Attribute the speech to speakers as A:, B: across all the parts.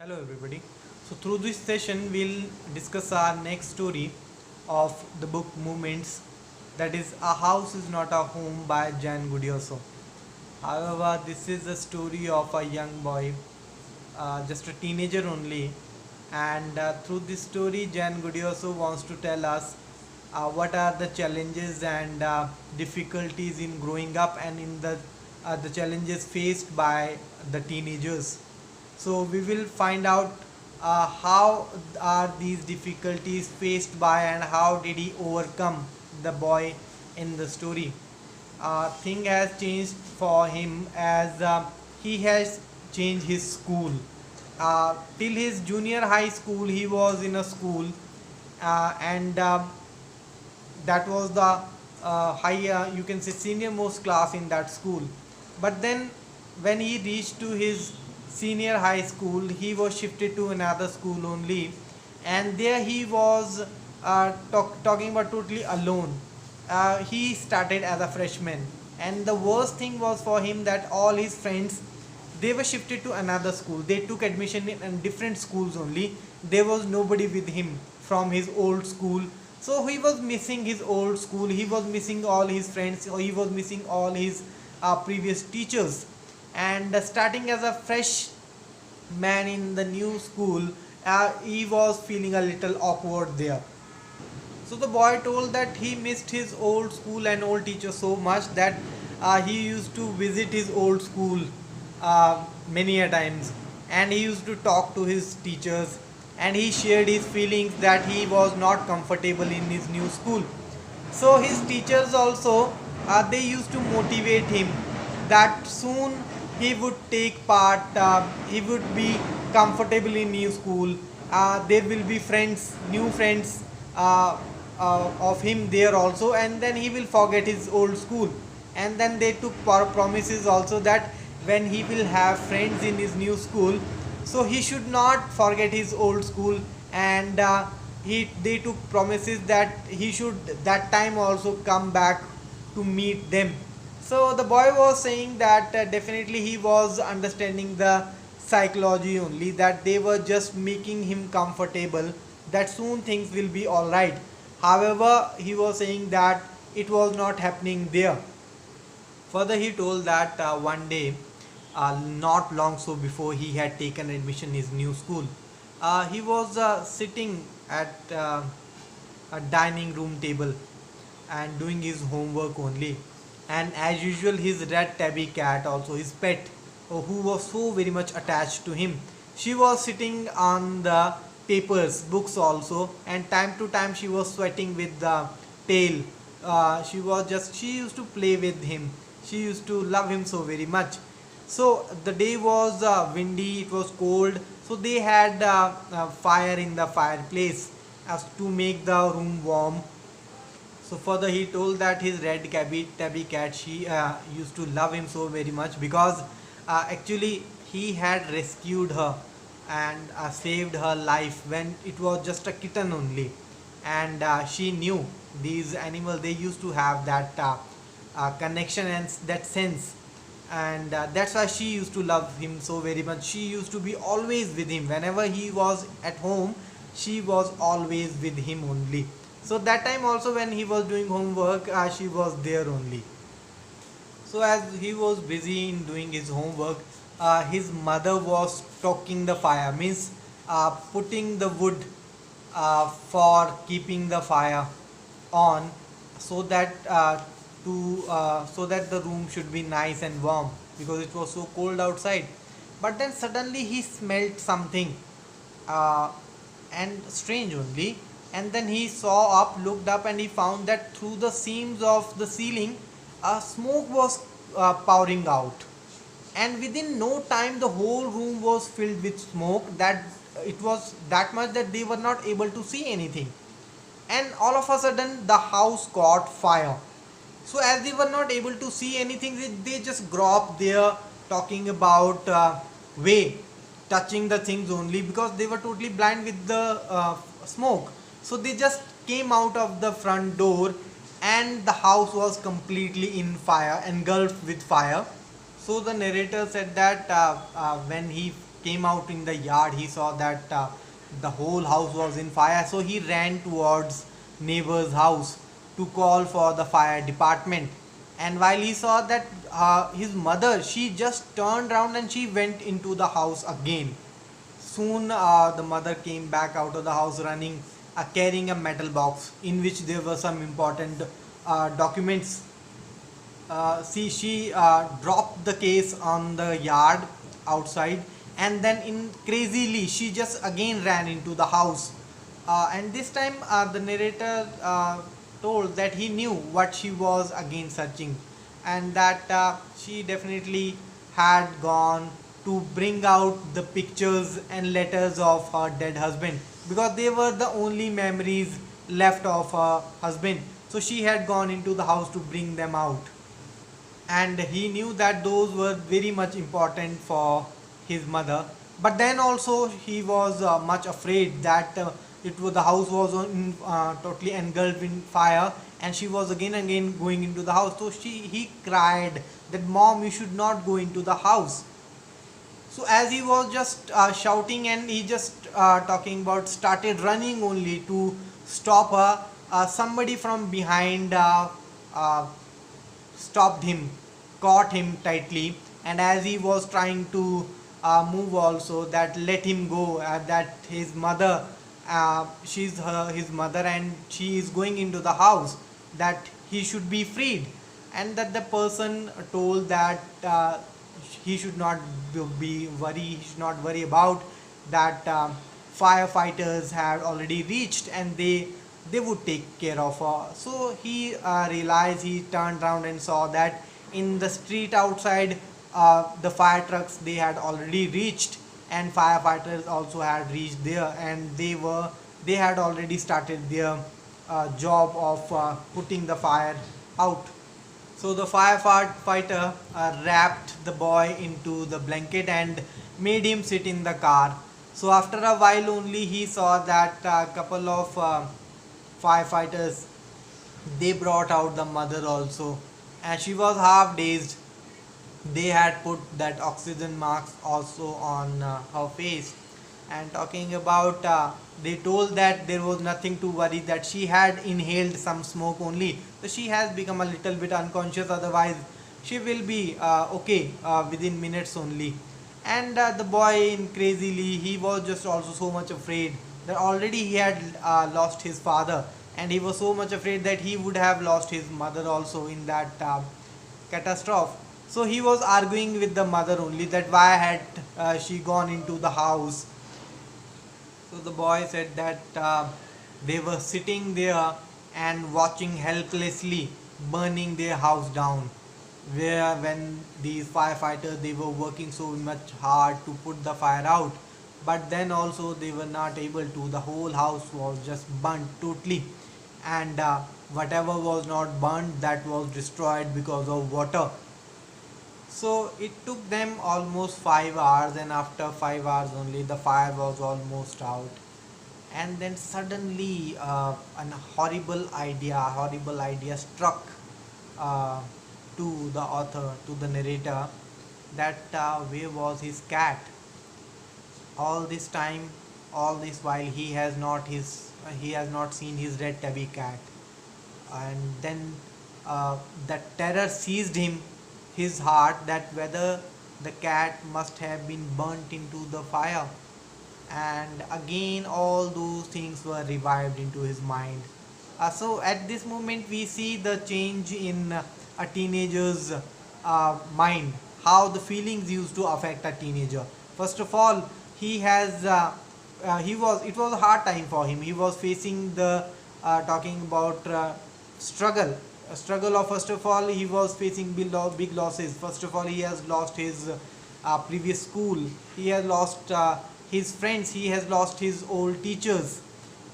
A: Hello everybody. So through this session we'll discuss our next story of the book Movements, that is A House is Not a Home by Jan Gudioso. However, this is a story of a young boy, just a teenager only, and through this story Jan Gudioso wants to tell us what are the challenges and difficulties in growing up and in the challenges faced by the teenagers. So we will find out how are these difficulties faced by and how did he overcome the boy in the story. Thing has changed for him as he has changed his school. Till his junior high school he was in a school, and that was the high, you can say, senior most class in that school. But then when he reached to his senior high school he was shifted to another school only, and there he was talking about totally alone. He started as a freshman, and the worst thing was for him that all his friends, they were shifted to another school, they took admission in different schools only. There was nobody with him from his old school, so he was missing his old school, he was missing all his friends, or he was missing all his previous teachers. And starting as a fresh man in the new school, he was feeling a little awkward there. So the boy told that he missed his old school and old teacher so much that he used to visit his old school many a times, and he used to talk to his teachers, and he shared his feelings that he was not comfortable in his new school. So his teachers also, they used to motivate him that soon he would take part, he would be comfortable in new school, there will be friends, new friends of him there also, and then he will forget his old school. And then they took promises also that when he will have friends in his new school, so he should not forget his old school, and they took promises that he should that time also come back to meet them. So the boy was saying that definitely he was understanding the psychology only, that they were just making him comfortable, that soon things will be all right. However, he was saying that it was not happening there. Further, he told that one day, not long so before he had taken admission in his new school, he was sitting at a dining room table and doing his homework only. And as usual, his red tabby cat, also his pet, who was so very much attached to him, she was sitting on the papers, books also, and time to time she was sweating with the tail. She used to play with him, she used to love him so very much. So the day was windy, it was cold, so they had fire in the fireplace as to make the room warm. So further he told that his red tabby cat, she used to love him so very much because actually he had rescued her and saved her life when it was just a kitten only. And she knew these animals, they used to have that connection and that sense, and that's why she used to love him so very much. She used to be always with him whenever he was at home, she was always with him only. So that time also when he was doing homework, she was there only. So as he was busy in doing his homework, his mother was stoking the fire, means putting the wood for keeping the fire on, so that so that the room should be nice and warm, because it was so cold outside. But then suddenly he smelled something, uh, and strange only. And then he saw up, looked up, and he found that through the seams of the ceiling, smoke was pouring out. And within no time, the whole room was filled with smoke. That it was that much that they were not able to see anything. And all of a sudden, the house caught fire. So as they were not able to see anything, they just grew up there talking about way, touching the things only, because they were totally blind with the smoke. So they just came out of the front door, and the house was completely in fire, engulfed with fire. So the narrator said that when he came out in the yard, he saw that the whole house was in fire. So he ran towards neighbor's house to call for the fire department. And while he saw that his mother, she just turned around and she went into the house again. Soon the mother came back out of the house running, carrying a metal box in which there were some important documents. See, she dropped the case on the yard outside, and then in crazily she just again ran into the house. And this time the narrator told that he knew what she was again searching, and that she definitely had gone to bring out the pictures and letters of her dead husband, because they were the only memories left of her husband. So she had gone into the house to bring them out, and he knew that those were very much important for his mother. But then also he was much afraid that the house was totally engulfed in fire, and she was again and again going into the house. So he cried that, "Mom, you should not go into the house." So as he was just shouting, and he just talking about, started running only to stop her, somebody from behind uh, stopped him, caught him tightly, and as he was trying to move also, that let him go, that his mother, his mother, and she is going into the house, that he should be freed. And that the person told that he should not be worry, he should not worry about that, firefighters had already reached and they would take care of her. So he realized, he turned around and saw that in the street outside, the fire trucks, they had already reached, and firefighters also had reached there, and they had already started their job of putting the fire out. So the firefighter wrapped the boy into the blanket and made him sit in the car. So after a while only, he saw that a couple of firefighters, they brought out the mother also, and she was half dazed. They had put that oxygen mask also on her face, and talking about, they told that there was nothing to worry, that she had inhaled some smoke only, so she has become a little bit unconscious, otherwise she will be okay within minutes only. And the boy, in crazily, he was just also so much afraid that already he had lost his father, and he was so much afraid that he would have lost his mother also in that catastrophe. So he was arguing with the mother only, that why had she gone into the house. So the boy said that they were sitting there and watching helplessly burning their house down, where when these firefighters, they were working so much hard to put the fire out, but then also they were not able to. The whole house was just burnt totally, and whatever was not burnt, that was destroyed because of water. So it took them almost 5 hours, and after 5 hours only, the fire was almost out. And then suddenly an horrible idea struck uh, to the author, to the narrator, that where was his cat? All this time, all this while, he has not seen his red tabby cat. And then the terror seized him, his heart, that whether the cat must have been burnt into the fire. And again all those things were revived into his mind. So at this moment we see the change in a teenager's mind, how the feelings used to affect a teenager. First of all, he has he was it was a hard time for him. He was facing the talking about struggle, a struggle of, first of all, he was facing big losses. First of all, he has lost his previous school, he has lost his friends, he has lost his old teachers,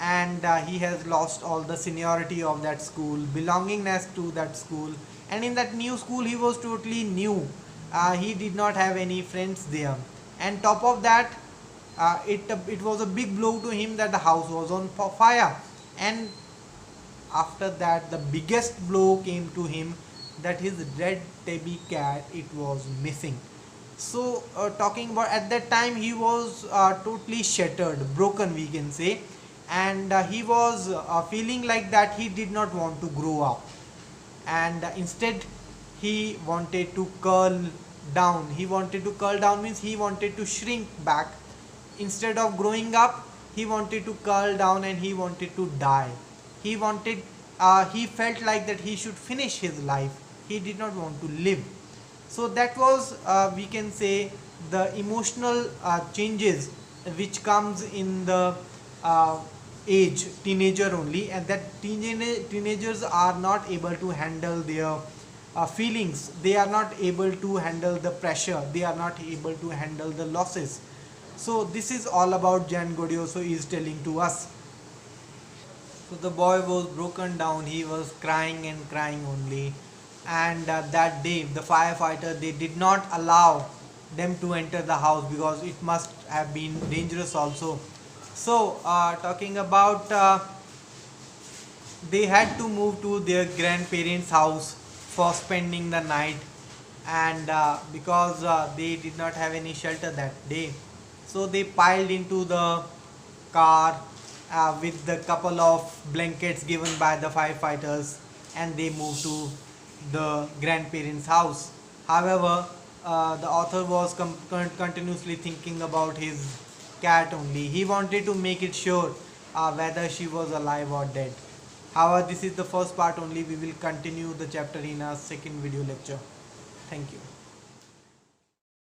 A: and he has lost all the seniority of that school, belongingness to that school. And in that new school, he was totally new, he did not have any friends there. And top of that, it was a big blow to him that the house was on fire. And after that, the biggest blow came to him, that his red tabby cat, it was missing. So talking about, at that time he was totally shattered, broken, we can say. And he was feeling like that he did not want to grow up, and instead he wanted to curl down. He wanted to curl down means he wanted to shrink back. Instead of growing up, he wanted to curl down and he wanted to die. He wanted, he felt like that he should finish his life. He did not want to live. So that was, we can say, the emotional changes which comes in the uh, age teenager only, and that teenagers are not able to handle their feelings. They are not able to handle the pressure, they are not able to handle the losses. So this is all about Jan Godioso is telling to us. So the boy was broken down, he was crying and crying only. And that day, the firefighter, they did not allow them to enter the house because it must have been dangerous also. So, talking about, they had to move to their grandparents' house for spending the night, and because they did not have any shelter that day, so they piled into the car with the couple of blankets given by the firefighters, and they moved to the grandparents' house. However, the author was continuously thinking about his cat only. He wanted to make it sure whether she was alive or dead. However, this is the first part only. We will continue the chapter in our second video lecture. Thank you.